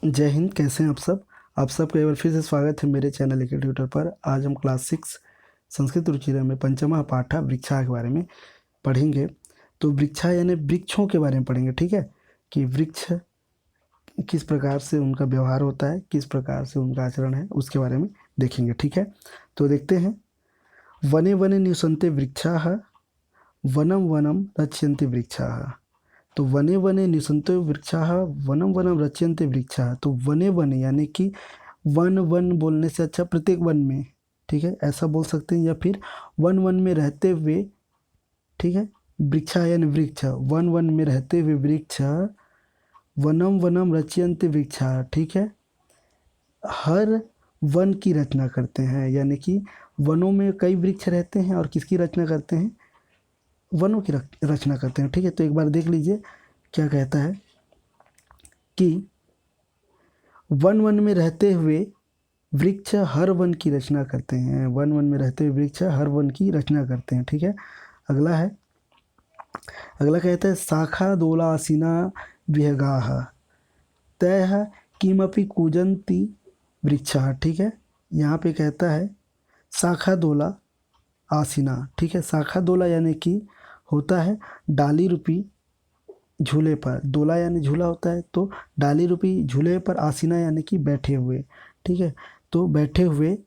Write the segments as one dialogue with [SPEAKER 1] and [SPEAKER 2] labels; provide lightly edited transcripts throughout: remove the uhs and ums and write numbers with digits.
[SPEAKER 1] जय हिंद। कैसे हैं आप सब? आप सबका एक बार फिर से स्वागत है मेरे चैनल के ट्विटर पर। आज हम क्लास 6 संस्कृत रुचिर में पंचमा पाठा वृक्षा के बारे में पढ़ेंगे। तो वृक्षा यानी वृक्षों के बारे में पढ़ेंगे, ठीक है, कि वृक्ष किस प्रकार से उनका व्यवहार होता है, किस प्रकार से उनका आचरण है, उसके बारे में देखेंगे, ठीक है। तो देखते हैं। वने वने निवसन्ते वृक्षाः, वनम वनम रच्यन्ते वृक्षाः। तो वने वने निवसन्ते वृक्षाः, वनम वनम रच्यन्ते वृक्षाः। तो वने वने यानी कि वन वन बोलने से अच्छा प्रत्येक वन में, ठीक है, ऐसा बोल सकते हैं, या फिर वन वन में रहते हुए, ठीक है। वृक्षा यानी वृक्ष, वन वन में रहते हुए वृक्ष, वनम वनम रच्यन्ते वृक्षाः, ठीक है, हर वन की रचना करते हैं। यानी कि वनों में कई वृक्ष रहते हैं और किसकी रचना करते हैं? वनों की रचना करते हैं, ठीक है। तो एक बार देख लीजिए क्या कहता है कि वन वन में रहते हुए वृक्ष हर वन की रचना करते हैं। वन वन में रहते हुए वृक्ष हर वन की रचना करते हैं, ठीक है। अगला है, अगला कहता है शाखा दोलासीना विहगाः तैः किमपि कूजन्ति वृक्षाः, ठीक है। यहाँ पे कहता है शाखा दोला आसीना, ठीक है। शाखा दोला यानी कि होता है डाली रूपी झूले पर, दोला यानी झूला होता है, तो डाली रूपी झूले पर आसीना यानी कि बैठे हुए, ठीक है। तो बैठे हुए,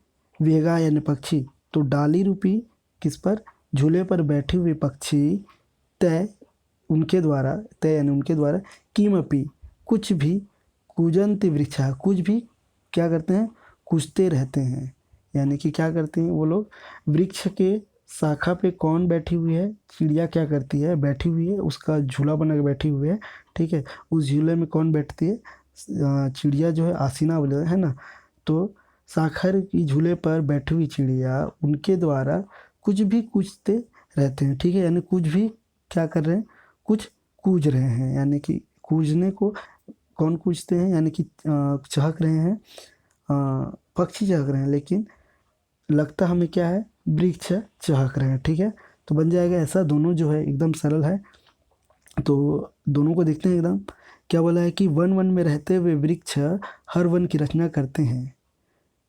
[SPEAKER 1] वेगा यानी पक्षी, तो डाली रूपी किस पर? झूले पर बैठे हुए पक्षी, तय उनके द्वारा, तय यानी उनके द्वारा, किमपि कुछ भी, कूजन्ति वृक्षा कुछ भी क्या करते हैं? कूजते रहते हैं। यानी कि क्या करते हैं वो लोग? वृक्ष के शाखा पे कौन बैठी हुई है? चिड़िया क्या करती है? बैठी हुई है, उसका झूला बना के बैठी हुई है, ठीक है। उस झूले में कौन बैठती है? चिड़िया जो है, आसीना बोले है ना। तो शाखर की झूले पर बैठी हुई चिड़िया, उनके द्वारा कुछ भी कूजते रहते हैं, ठीक है। यानी कुछ भी क्या कर रहे हैं? कुछ कूज रहे हैं। यानी कि कूजने को कौन कूजते हैं? यानी कि चहक रहे हैं, पक्षी चहक रहे हैं, लेकिन लगता हमें क्या है? वृक्ष चहक रहे हैं, ठीक है। तो बन जाएगा ऐसा। दोनों जो है एकदम सरल है, तो दोनों को देखते हैं एकदम। क्या बोला है कि वन वन में रहते हुए वृक्ष हर वन की रचना करते हैं।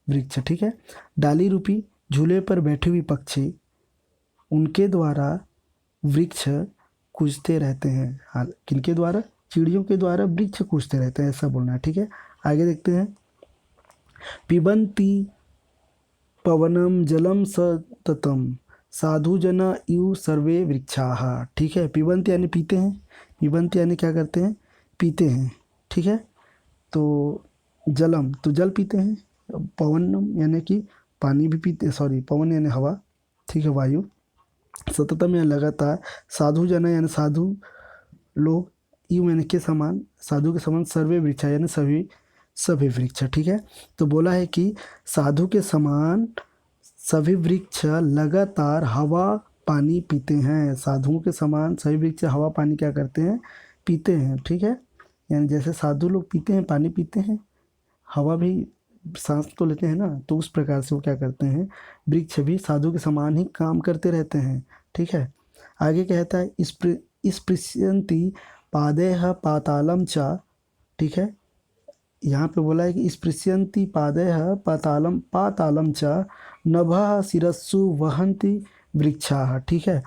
[SPEAKER 1] वृक्ष, ठीक है। डाली रूपी झूले पर बैठी हुई पक्षी, उनके द्वारा वृक्ष कूजते रहते हैं। हाल किनके द्वारा? चिड़ियों के द्वारा वृक्ष कूजते रहते हैं, ऐसा बोलना है, ठीक है। आगे देखते हैं। पिबन्ति पवनम जलम सततम साधु जना इव सर्वे वृक्षाः, ठीक है। पिबंत यानी पीते हैं, पिबंत यानी क्या करते हैं? पीते हैं, ठीक है। तो जलम तो जल पीते हैं, पवनम यानी कि पानी भी पीते, सॉरी पवन यानी हवा, ठीक है, वायु, सततम यानी लगातार, साधु जना यानी साधु लोग, इव यानी के समान, साधु के समान, सर्वे वृक्षा यानी सभी वृक्ष, ठीक है। तो बोला है कि साधु के समान सभी वृक्ष लगातार हवा पानी पीते हैं। साधुओं के समान सभी वृक्ष हवा पानी क्या करते हैं? पीते हैं, ठीक है। यानी जैसे साधु लोग पीते हैं, पानी पीते हैं, हवा भी सांस तो लेते हैं ना, तो उस प्रकार से वो क्या करते हैं? वृक्ष भी साधु के समान ही काम करते रहते हैं, ठीक है। आगे कहता है स्पृशन्ति पादैः पातालम च, ठीक है। यहाँ पे बोला है कि स्पृशन्ति पादैः पातालम पातालम च नभः शिरस्सु वहन्ति वृक्षाः, ठीक है।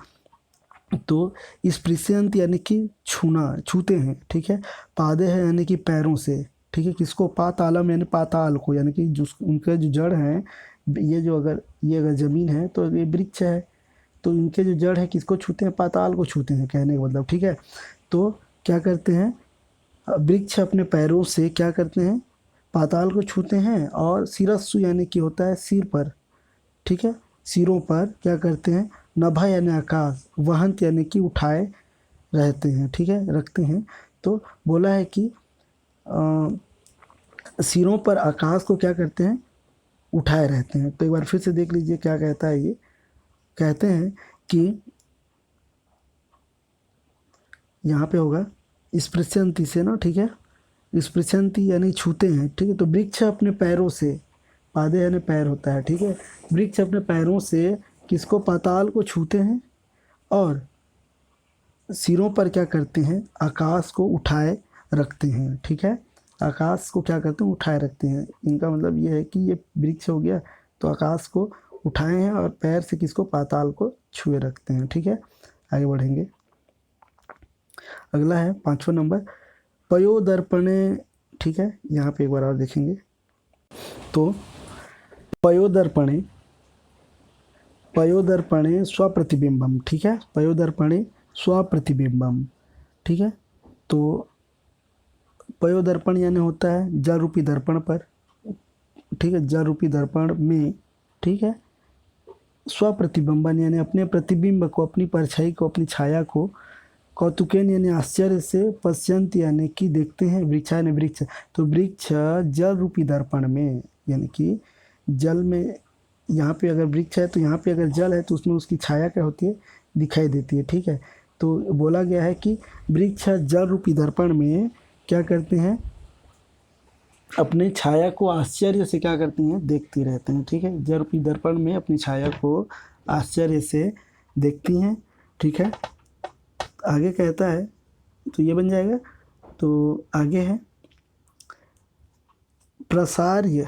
[SPEAKER 1] तो स्पृशन्ति यानी कि छूना, छूते हैं, ठीक है। पादैः यानी कि पैरों से, ठीक है। किसको? पातालम यानी पाताल को, यानी कि जो उनके जो जड़ हैं, ये जो ये अगर ज़मीन है तो ये वृक्ष है, तो इनके जो जड़ है किसको छूते हैं? पाताल को छूते हैं, कहने का मतलब, ठीक है। तो क्या करते हैं? वृक्ष अपने पैरों से क्या करते हैं? पाताल को छूते हैं, और शिरस्सु यानी कि होता है सिर पर, ठीक है। सिरों पर क्या करते हैं? नभा यानी आकाश, वहंत यानी कि उठाए रहते हैं, ठीक है, रखते हैं। तो बोला है कि सिरों पर आकाश को क्या करते हैं? उठाए रहते हैं। तो एक बार फिर से देख लीजिए क्या कहता है। ये कहते हैं कि यहाँ पे होगा स्पृशन्ति से ना, ठीक है। स्पृशन्ति यानी छूते हैं, ठीक है। तो वृक्ष अपने पैरों से, पादे यानी पैर होता है, ठीक है। वृक्ष अपने पैरों से किसको? पाताल को छूते हैं, और सिरों पर क्या करते हैं? आकाश को उठाए रखते हैं, ठीक है। आकाश को क्या करते हैं, उठाए रखते हैं। इनका मतलब ये है कि ये वृक्ष हो गया तो आकाश को उठाए हैं और पैर से किसको, पाताल को छुए रखते हैं। ठीक है, आगे बढ़ेंगे। अगला है 5वां नंबर पयोदर्पणे। ठीक है, यहाँ पे एक बार और देखेंगे तो पयोदर्पणे, पयोदर्पणे स्वप्रतिबिंबम। ठीक है, पयोदर्पणे स्वप्रतिबिंबम। ठीक है, तो पयोदर्पण यानी होता है जल रूपी दर्पण पर। ठीक है, जल रूपी दर्पण में, ठीक है, स्वप्रतिबिंबन यानी अपने प्रतिबिंब को, अपनी परछाई को, अपनी छाया को, कौतुकेन यानी आश्चर्य से, पश्यंत यानी कि देखते हैं, वृक्षा यानी वृक्ष, तो वृक्ष जल रूपी दर्पण में, यानी कि जल में, यहाँ पे अगर वृक्ष है तो यहाँ पे अगर जल है तो उसमें उसकी छाया क्या होती है, दिखाई देती है। ठीक है, तो बोला गया है कि वृक्ष जल रूपी दर्पण में क्या करते हैं, अपने छाया को आश्चर्य से क्या करती हैं, देखती रहते हैं। ठीक है, जल रूपी दर्पण में अपनी छाया को आश्चर्य से देखती हैं। ठीक है, आगे कहता है, तो ये बन जाएगा। तो आगे है प्रसार्य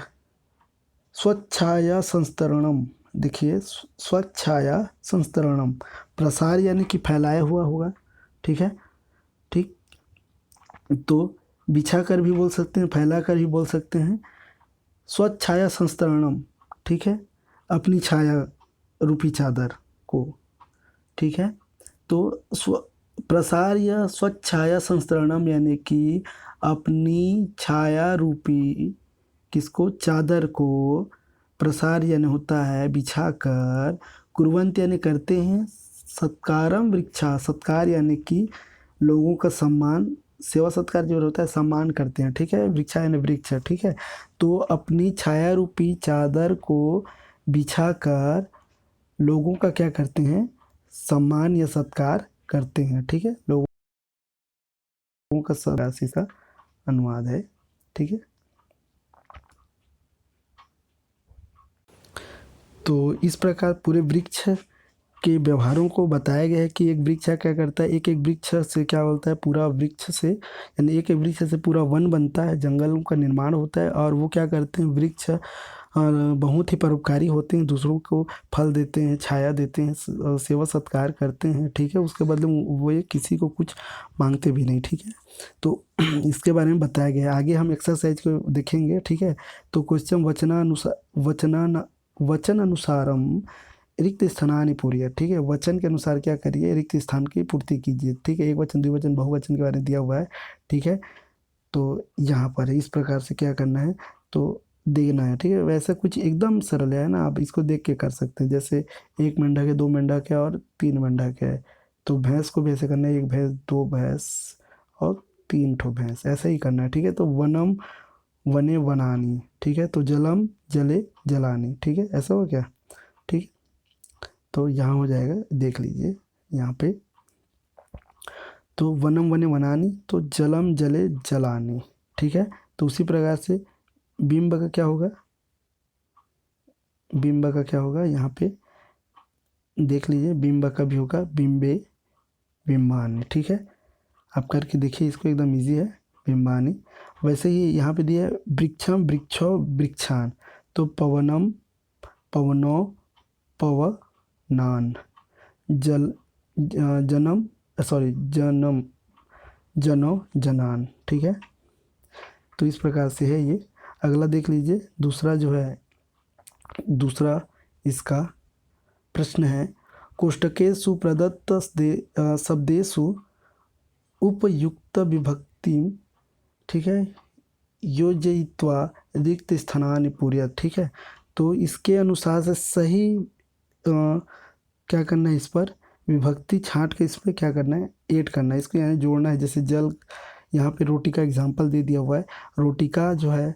[SPEAKER 1] स्वच्छाया संस्तरणम। देखिए, स्वच्छाया संस्तरणम, प्रसार यानी कि फैलाया हुआ होगा। ठीक है, ठीक, तो बिछा कर भी बोल सकते हैं, फैला कर भी बोल सकते हैं। स्वच्छाया संस्तरणम, ठीक है, अपनी छाया रूपी चादर को। ठीक है, तो प्रसार या स्वच्छाया संस्तरणम यानी कि अपनी छाया रूपी किसको, चादर को, प्रसार यानी होता है बिछाकर, कुर्वंत यानी करते हैं, सत्कारम वृक्षा, सत्कार यानी कि लोगों का सम्मान, सेवा सत्कार जो होता है सम्मान करते हैं। ठीक है, वृक्षा यानी वृक्ष। ठीक है, तो अपनी छाया रूपी चादर को बिछाकर लोगों का क्या करते हैं, सम्मान या सत्कार करते हैं। ठीक है, लोगों का राशि का अनुवाद है। ठीक है, तो इस प्रकार पूरे वृक्ष के व्यवहारों को बताया गया है कि एक वृक्ष क्या करता है, एक एक वृक्ष से क्या बोलता है, पूरा वृक्ष से, यानी एक एक वृक्ष से पूरा वन बनता है, जंगलों का निर्माण होता है। और वो क्या करते हैं, वृक्ष बहुत ही परोपकारी होते हैं, दूसरों को फल देते हैं, छाया देते हैं, सेवा सत्कार करते हैं। ठीक है, उसके बदले वो ये किसी को कुछ मांगते भी नहीं। ठीक है, तो इसके बारे में बताया गया है। आगे हम एक्सरसाइज को देखेंगे। ठीक है, तो क्वेश्चन वचन अनुसारम रिक्त स्थानानि पूर्य। ठीक है, वचन के अनुसार क्या करिए, रिक्त स्थान की पूर्ति कीजिए। ठीक है, एक वचन, द्विवचन, बहुवचन के बारे में दिया हुआ है। ठीक है, तो यहाँ पर इस प्रकार से क्या करना है, तो देखना है। ठीक है, वैसे कुछ एकदम सरल है ना, आप इसको देख के कर सकते हैं। जैसे एक मेंढक है, दो मेंढक है और तीन मेंढक है, तो भैंस को भी ऐसे करना है, एक भैंस, दो भैंस और तीन ठो भैंस, ऐसे ही करना है। ठीक है, तो वनम वने वनानी। ठीक है, तो जलम जले जलानी। ठीक है, ऐसा हो क्या। ठीक, तो यहाँ हो जाएगा, देख लीजिए यहाँ पे, तो वनम वने वनानी, तो जलम जले जलानी। ठीक है, तो उसी प्रकार से बिंब का क्या होगा, बिंब का क्या होगा, यहाँ पे देख लीजिए, बिंब का भी होगा बिंबे बिंबानी। ठीक है, आप करके देखिए, इसको एकदम इजी है, बिंबानी। वैसे ही यहाँ पे दिया है वृक्षम वृक्षो वृक्षान, तो पवनम पवनो पवनान, जल जन्म सॉरी जन्म जनो जनान। ठीक है, तो इस प्रकार से है ये। अगला देख लीजिए, दूसरा जो है, दूसरा इसका प्रश्न है, कोष्टकेषु प्रदत्त शब्देषु उपयुक्त विभक्ति, ठीक है, योजयित्वा रिक्त स्थानानि पूर्य। ठीक है, तो इसके अनुसार से सही क्या करना है, इस पर विभक्ति छांट के इस पर क्या करना है, ऐड करना है, इसको यानी जोड़ना है। जैसे जल, यहाँ पे रोटी का एग्जाम्पल दे दिया हुआ है, रोटी का जो है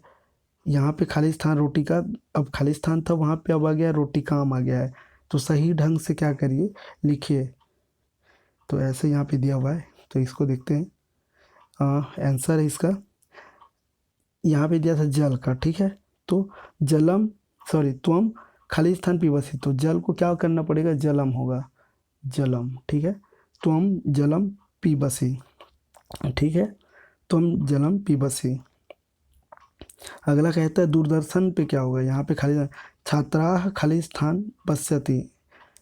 [SPEAKER 1] यहाँ पे खाली स्थान रोटी का, अब खाली स्थान था वहाँ पे अब आ गया रोटी काम आ गया है, तो सही ढंग से क्या करिए, लिखिए। तो ऐसे यहाँ पे दिया हुआ है, तो इसको देखते हैं। आंसर है इसका, यहाँ पे दिया था जल का। ठीक है, तो जलम सॉरी त्वम खाली स्थान पिबसी, तो जल को क्या करना पड़ेगा, जलम होगा, जलम। ठीक है, त्वम जलम पिबसी। ठीक है, त्वम जलम पिबसी। अगला कहता है दूरदर्शन पे क्या होगा, यहाँ पे खाली छात्रा खाली स्थान पश्यति।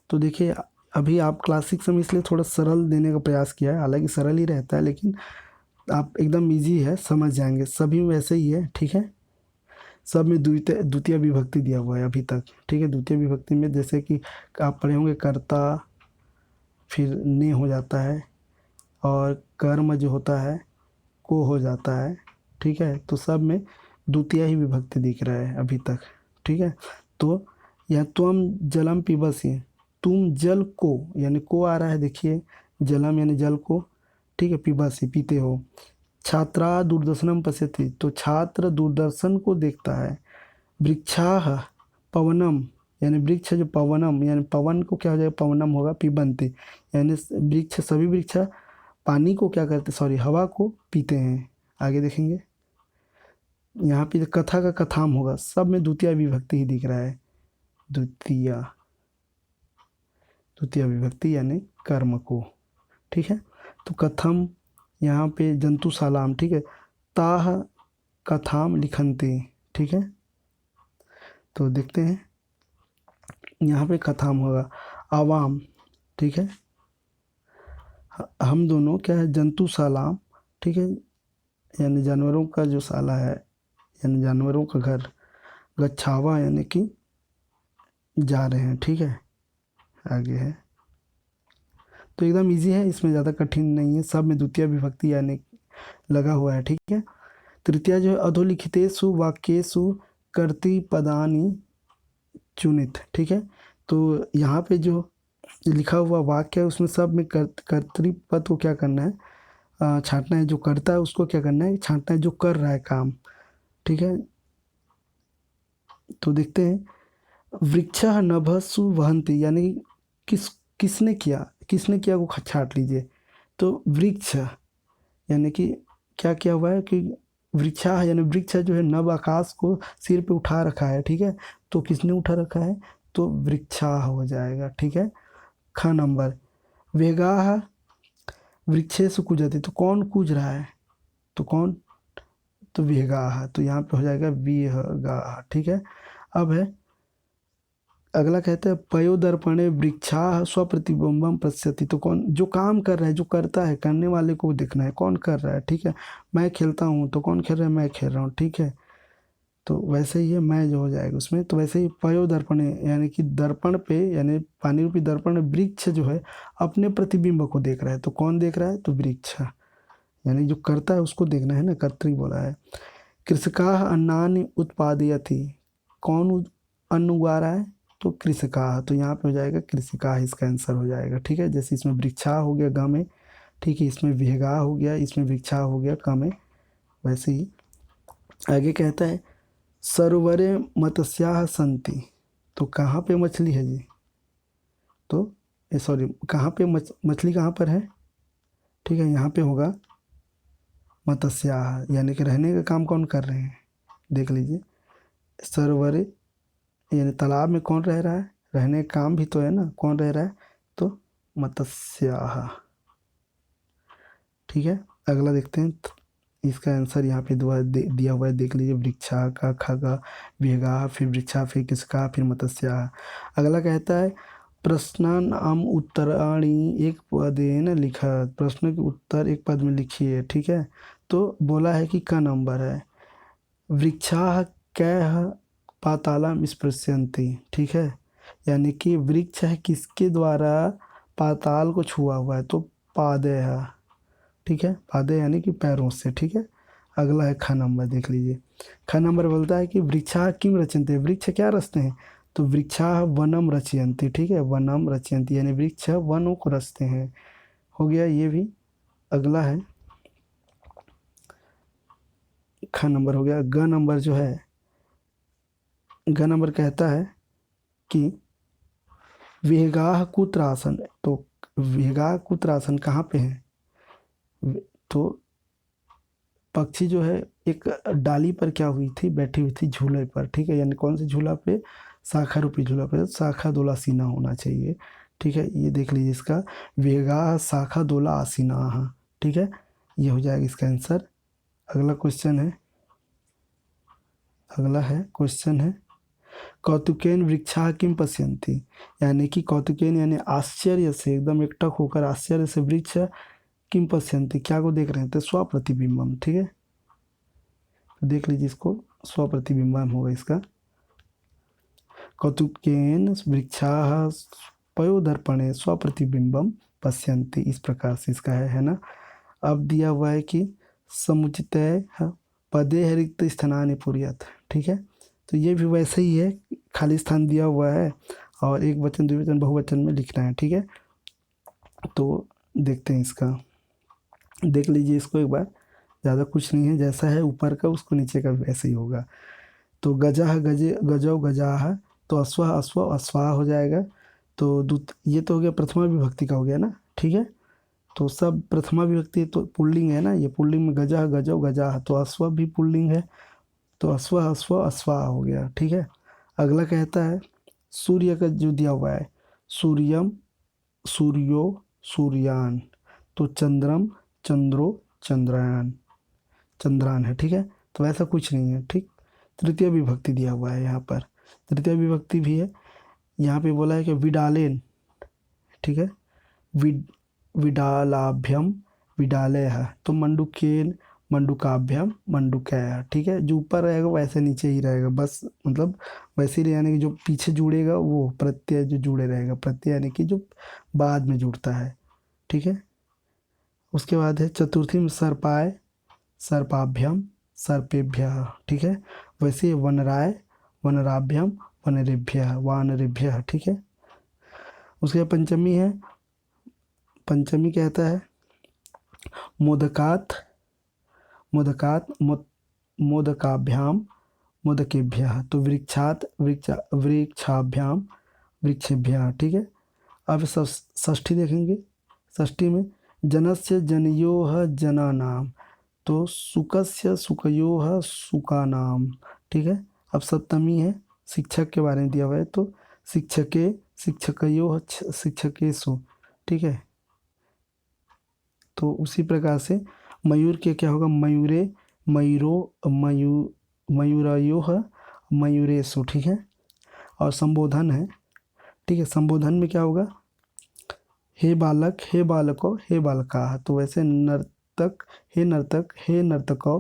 [SPEAKER 1] तो देखिए अभी आप क्लास 6 में इसलिए थोड़ा सरल देने का प्रयास किया है, हालांकि सरल ही रहता है लेकिन आप एकदम इजी है, समझ जाएंगे, सभी में वैसे ही है, ठीक है। सब में द्वितीय द्वितीय विभक्ति दिया हुआ है अभी तक, ठीक है। द्वितीय विभक्ति में जैसे कि आप पढ़े होंगे कर्ता, फिर ने हो जाता है, और कर्म जो होता है को हो जाता है, ठीक है। तो सब में द्वितीय ही विभक्ति दिख रहा है अभी तक, ठीक है। तो यह त्वम जलम पिबसी, तुम जल को, यानी को आ रहा है, देखिए जलम यानी जल को, ठीक है, पिबसी पीते हो। छात्रा दूरदर्शनम पश्यति, तो छात्र दूरदर्शन को देखता है। वृक्षाः पवनम, यानी वृक्ष जो पवनम, यानी पवन को क्या हो जाएगा, पवनम होगा, पिबन्ति, यानी वृक्ष, सभी वृक्ष पानी को क्या करते, सॉरी हवा को पीते हैं। आगे देखेंगे यहाँ पे कथा का कथाम होगा, सब में द्वितीय विभक्ति ही दिख रहा है, द्वितीय द्वितीय विभक्ति यानी कर्म को, ठीक है। तो कथम यहाँ पे जंतुशालाम, ठीक है। ताह कथाम लिखन्ते, ठीक है। तो देखते हैं यहाँ पे कथाम होगा आवाम, ठीक है। हम दोनों क्या है, जंतुशालाम, ठीक है, यानी जानवरों का जो शाला है, यानी जानवरों का घर। गच्छावा यानी कि जा रहे हैं, ठीक है। आगे है तो एकदम इजी है, इसमें ज़्यादा कठिन नहीं है, सब में द्वितीय विभक्ति यानी लगा हुआ है, ठीक है। तृतीय जो है अधोलिखितेषु वाक्येषु कर्तृपदानि चुनित, ठीक है। तो यहाँ पे जो लिखा हुआ वाक्य है उसमें सब में कर्तृपद को क्या करना है, छांटना है। जो करता है उसको क्या करना है, छांटना है, जो कर रहा है काम, ठीक है। तो देखते हैं वृक्षः नभस्सु वहन्ति, यानी किसने किया को छांट लीजिए। तो वृक्ष यानी कि क्या किया हुआ है कि वृक्षा यानी वृक्ष जो है नभ आकाश को सिर पे उठा रखा है, ठीक है। तो किसने उठा रखा है, तो वृक्षा हो जाएगा, ठीक है। ख नंबर वेगाः वृक्षेषु कूजति, तो कौन कूद रहा है, तो कौन, तो वेगाः, तो यहाँ पे हो जाएगा वेगाः, ठीक है। अब है अगला कहते हैं पयोदर्पणे वृक्षाः स्वप्रतिबिंबम पश्यति, तो कौन जो काम कर रहा है, जो करता है, करने वाले को देखना है कौन कर रहा है, ठीक है। मैं खेलता हूँ तो कौन खेल रहा है, मैं खेल रहा हूँ, ठीक है। तो वैसे ही है मैं जो हो जाएगा उसमें। तो वैसे ही पयोदर्पणे यानी कि दर्पण पे, यानी पानी रूपी दर्पण में वृक्ष जो है अपने प्रतिबिंब को देख रहा है। तो कौन देख रहा है, तो वृक्ष, यानी जो करता है उसको देखना है ना, कर्तृ बोला है। कृषकाः अन्नानि उत्पादयति, कौन अन्न उगा रहा है, तो कृषकाः, तो यहाँ पे हो जाएगा कृषकाः, इसका आंसर हो जाएगा, ठीक है। जैसे इसमें वृक्षा हो गया ग में, ठीक है, इसमें वेगा हो गया, इसमें वृक्षा हो गया क में, वैसे ही आगे कहता है सरोवरे मत्स्याः सन्ति, तो कहाँ पे मछली है जी, तो सॉरी कहाँ पे मछली कहाँ पर है, ठीक है। यहाँ पे होगा मत्स्याः, यानी कि रहने का काम कौन कर रहे हैं, देख लीजिए। सरोवरे यानी तालाब में कौन रह रहा है, रहने का काम भी तो है ना, कौन रह रहा है, तो मत्स्याः, ठीक है। अगला देखते हैं, इसका आंसर यहाँ पे दिया हुआ है, देख लीजिए। वृक्षा का खगा वेगा, फिर वृक्षा, फिर किसका, फिर मत्स्याः। अगला कहता है प्रश्नानाम उत्तराणि एक पदेन लिखत, प्रश्न के उत्तर एक पद में लिखिए, ठीक है। तो बोला है कि का नंबर है, वृक्षाः कैः पातालम स्पृशन्ति, ठीक है। यानी कि वृक्ष है किसके द्वारा पाताल को छुआ हुआ है, तो पादयः, ठीक है। पादे यानी कि पैरों से, ठीक है। अगला है ख नंबर, देख लीजिए। ख नंबर बोलता है कि वृक्षा किम रचयन्ते, वृक्ष क्या रचते हैं, तो वृक्षा वनम रचयन्ति, ठीक है, वनम रचयन्ति, यानी वृक्ष वनों को रचते हैं, हो गया ये भी। अगला है ख नंबर हो गया। ग नंबर जो है, ग नंबर कहता है कि वेगाः कुत्र आसन, तो वेगाः कुत्र आसन कहाँ पे है, तो पक्षी जो है एक डाली पर क्या हुई थी, बैठी हुई थी झूले पर, ठीक है। यानी कौन से झूला पे, शाखा रूपी झूला पे, शाखा दोला आसीना होना चाहिए, ठीक है। ये देख लीजिए इसका वेगा शाखा दोला आसीना, ठीक है, ये हो जाएगा इसका आंसर। अगला क्वेश्चन है अगला है क्वेश्चन है कौतुकेन वृक्षा किम पश्यन्ति, यानी कि कौतुकेन यानी आश्चर्य से, एकदम एकटक होकर आश्चर्य से वृक्ष किम पश्यन्ति क्या को देख रहे हैं, तो स्वप्रतिबिंबम। ठीक है, देख लीजिए इसको, स्वप्रतिबिंबम होगा इसका। कौतुकेन वृक्षाः पयोदर्पणे स्वप्रतिबिंबम पश्यन्ति, इस प्रकार से इसका है ना। अब दिया हुआ है कि समुचितय पदे रिक्त स्थानानि पूरयत। ठीक है, तो ये भी वैसे ही है, खाली स्थान दिया हुआ है और एक वचन द्विवचन बहुवचन में लिखना है। ठीक है, तो देखते हैं इसका, देख लीजिए इसको एक बार, ज़्यादा कुछ नहीं है, जैसा है ऊपर का उसको नीचे का भी वैसे ही होगा। तो गजः गजे गजौ गजाः, तो अश्वः अश्व अश्वाः हो जाएगा। तो ये तो हो गया प्रथमा विभक्ति का हो गया ना। ठीक है, तो सब प्रथमा विभक्ति तो पुल्लिंग है ना, ये पुल्लिंग में गजः गजौ गजाः, तो अश्व भी पुल्लिंग है, तो अश्व अश्व अश्वा हो गया। ठीक है, अगला कहता है सूर्य का जो दिया हुआ है, सूर्यम सूर्यो सूर्यान, तो चंद्रम चंद्रो चंद्रयान, चंद्रान है। ठीक है, तो ऐसा कुछ नहीं है। ठीक, तृतीय विभक्ति दिया हुआ है यहाँ पर, तृतीय विभक्ति भी है। यहाँ पे बोला है कि विडालेन। ठीक है, विडालाभ्यम विडालयः, तो मंडुकेन मंडुकाभ्यम मंडुकयः। ठीक है, जो ऊपर रहेगा वैसे नीचे ही रहेगा, बस मतलब वैसे ही, यानी कि जो पीछे जुड़ेगा वो प्रत्यय जो जुड़े रहेगा, प्रत्यय यानी कि जो बाद में जुड़ता है। ठीक है, उसके बाद है चतुर्थी में सर्पाय सर्पाभ्यम सर्पेभ्यः। ठीक है, वैसे वनराय वनराभ्यम वनरेभ्यः वानरेभ्यः। ठीक है, उसके बाद पंचमी है, पंचमी कहता है मोदकात् मोदकात् मोदकाभ्याम मोदकेभ्यः, तो वृक्षात् वृक्षाभ्याम वृक्षेभ्यः। ठीक है, अब षष्ठी देखेंगे, षष्ठी में जनस्य जनयोः जनानाम, तो सुकस्य सुकयोः सुकानाम। ठीक है, अब सप्तमी है, शिक्षक के बारे में दिया हुआ है, तो शिक्षके शिक्षकयोः शिक्षकेषु। ठीक है, तो उसी प्रकार से मयूर के क्या होगा, मयूरे मयूरो मयूरयोः मयूरेषु। ठीक है, और संबोधन है। ठीक है, संबोधन में क्या होगा, हे बालक हे बालको हे बालकाः, तो वैसे नर्तक हे नर्तको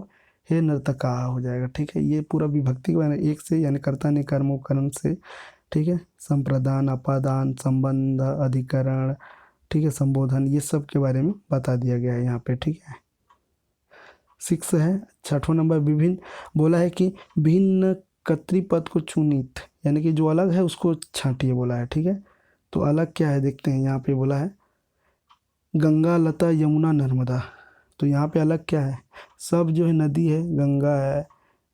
[SPEAKER 1] हे नर्तका हो जाएगा। ठीक है, ये पूरा विभक्ति के बारे में एक से, यानी कर्ता ने कर्म उपकरण से। ठीक है, संप्रदान अपादान संबंध अधिकरण, ठीक है, संबोधन, ये सब के बारे में बता दिया गया है यहाँ पे। ठीक है, 6 है, छठवां नंबर विभिन्न, बोला है कि भिन्न कर्तृपद को चुनित, यानी कि जो अलग है उसको छांटिए बोला है। ठीक है, तो अलग क्या है देखते हैं, यहाँ पे बोला है गंगा लता यमुना नर्मदा, तो यहाँ पे अलग क्या है, सब जो है नदी है, गंगा है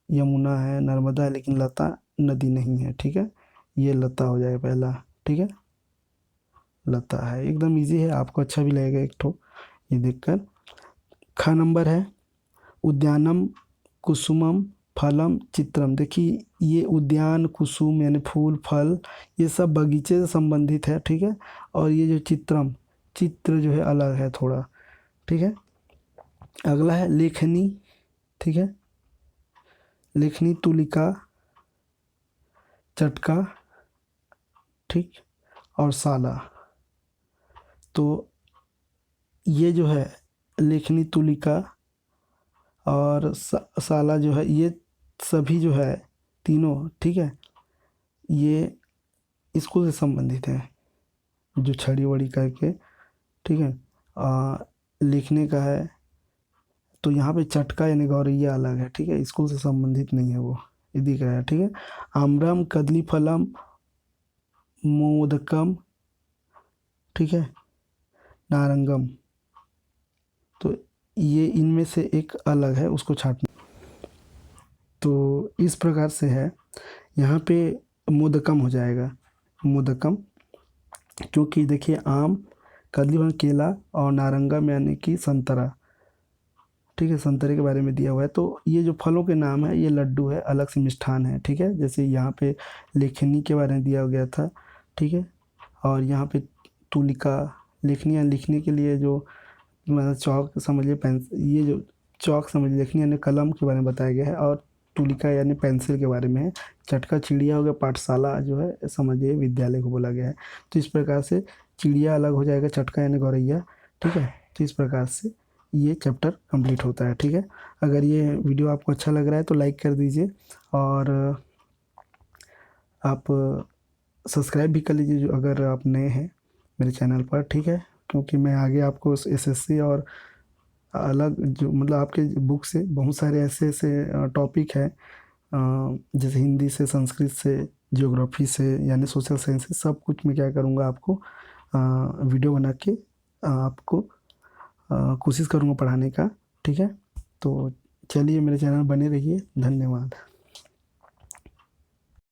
[SPEAKER 1] यमुना है नर्मदा है, लेकिन लता नदी नहीं है। ठीक है, ये लता हो जाएगा पहला। ठीक है, लता है, एकदम इजी है, आपको अच्छा भी लगेगा एक ठो ये देखकर। ख नंबर है उद्यानम कुसुमम फलम चित्रम, देखिए ये उद्यान कुसुम यानी फूल फल ये सब बगीचे से संबंधित है। ठीक है, और ये जो चित्रम, चित्र जो है अलग है थोड़ा। ठीक है, अगला है लेखनी। ठीक है, लेखनी तुलिका चटका, ठीक, और साला, तो ये जो है लेखनी तुलिका और साला जो है, ये सभी जो है तीनों, ठीक है, ये स्कूल से संबंधित हैं, जो छड़ी वड़ी करके। ठीक है, लिखने का है, तो यहाँ पे चटका यानी गौरैया अलग है। ठीक है, स्कूल से संबंधित नहीं है वो, ये दिख रहा है। ठीक है, आम्रम कदली फलम मोदकम, ठीक है, नारंगम, तो ये इनमें से एक अलग है, उसको छांटना। तो इस प्रकार से है, यहाँ पे मोदकम हो जाएगा, मोदकम, क्योंकि देखिए आम, कदली फल केला, और नारंगम यानी कि संतरा। ठीक है, संतरे के बारे में दिया हुआ है, तो ये जो फलों के नाम है ये लड्डू है, अलग से मिष्ठान है। ठीक है, जैसे यहाँ पे लेखनी के बारे में दिया गया था। ठीक है, और यहाँ पे तुलिका, लेखनी लिखने के लिए जो मतलब चौक समझिए, पेन, ये जो चौक समझ, लेखनी यानी कलम के बारे में बताया गया है, और तुलिका यानी पेंसिल के बारे में है। चटका चिड़िया हो गया, पाठशाला जो है समझिए विद्यालय को बोला गया है। तो इस प्रकार से चिड़िया अलग हो जाएगा, चटका यानी गौरैया, ठीक है। तो इस प्रकार से ये चैप्टर कंप्लीट होता है, ठीक है। अगर ये वीडियो आपको अच्छा लग रहा है तो लाइक कर दीजिए, और आप सब्सक्राइब भी कर लीजिए जो अगर आप नए हैं मेरे चैनल पर, ठीक है। क्योंकि मैं आगे आपको एसएससी और अलग जो मतलब आपके बुक से बहुत सारे ऐसे ऐसे टॉपिक है, जैसे हिंदी से, संस्कृत से, ज्योग्राफी से, यानी सोशल साइंस से, सब कुछ मैं क्या करूँगा आपको वीडियो बना के आपको कोशिश करूँगा पढ़ाने का, ठीक है। तो चलिए मेरे चैनल बने रहिए, धन्यवाद।